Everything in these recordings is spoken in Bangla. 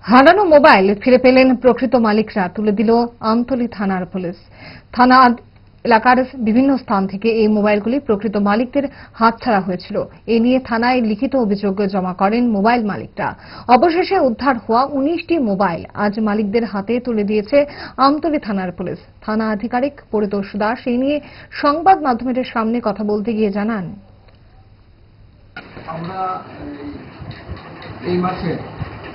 হারানো মোবাইল ফিরে পেলেন প্রকৃত মালিকরা, তুলে দিল আমতলী থানার পুলিশ। থানা এলাকার বিভিন্ন স্থান থেকে এই মোবাইলগুলি প্রকৃত মালিকদের হাতছাড়া হয়েছিল। এ নিয়ে থানায় লিখিত অভিযোগ জমা করেন মোবাইল মালিকরা। অবশেষে উদ্ধার হওয়া 19টি মোবাইল আজ মালিকদের হাতে তুলে দিয়েছে আমতলী থানার পুলিশ। থানা আধিকারিক পরিতোষ দাস এই নিয়ে সংবাদ মাধ্যমের সামনে কথা বলতে গিয়ে জানান, আমরা এই মাসে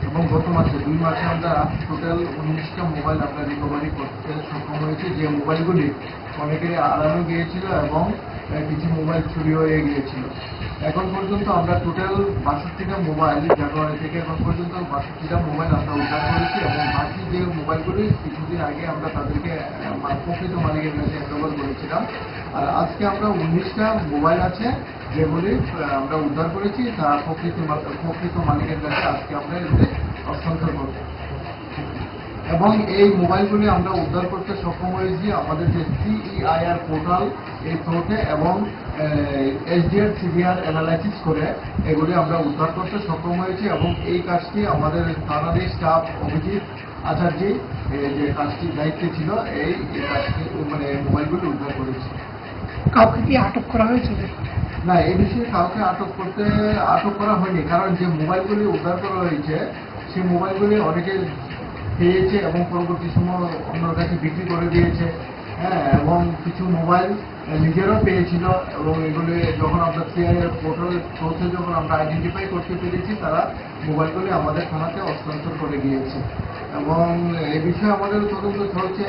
এবং গত মাসে 2 মাসে আমরা টোটাল 19টা মোবাইল আমরা রিকভারি করতে সক্ষম হয়েছি। যে মোবাইলগুলি অনেকের হারানো গিয়েছিল এবং কিছু মোবাইল চুরি হয়ে গিয়েছিল। এখন পর্যন্ত আমরা টোটাল 62টা মোবাইল, জানুয়ারি থেকে এখন পর্যন্ত 62টা মোবাইল আমরা উদ্ধার করেছি এবং বাকি যে মোবাইলগুলি কিছুদিন আগে আমরা তাদেরকে প্রকৃত মালিকের কাছে হ্যান্ডওভার করেছিলাম। আর আজকে আমরা 19টা মোবাইল আছে যেগুলি আমরা উদ্ধার করেছি, তা প্রকৃত মালিকের কাছে আজকে আমরা এদের হস্তান্তর করব। এবং এই মোবাইলগুলি আমরা উদ্ধার করতে সক্ষম হয়েছি আমাদের যে CEIR পোর্টাল এই থ্রুতে এবং SDR CVR অ্যানালাইসিস করে এগুলি আমরা উদ্ধার করতে সক্ষম হয়েছি। এবং এই কাজটি আমাদের থানার স্টাফ অভিজিৎ আচার্য যে কাজটির দায়িত্বে ছিল এই কাজটি মোবাইলগুলি উদ্ধার করেছি। কাউকে কি আটক করা হয়েছে? না, এই বিষয়ে কাউকে আটক করা হয়নি, কারণ যে মোবাইলগুলি উদ্ধার করা হয়েছে সেই মোবাইলগুলি অনেকে পেয়েছে এবং পরবর্তী সময় অন্যর কাছে বিক্রি করে দিয়েছে। এবং কিছু মোবাইল নিজেরও পেয়েছিল এবং এগুলি যখন আমরা CIR পোর্টাল থ্রুতে যখন আমরা আইডেন্টিফাই করতে পেরেছি তারা মোবাইলগুলি আমাদের থানাতে হস্তান্তর করে গিয়েছে এবং এই বিষয়ে আমাদের তদন্ত চলছে।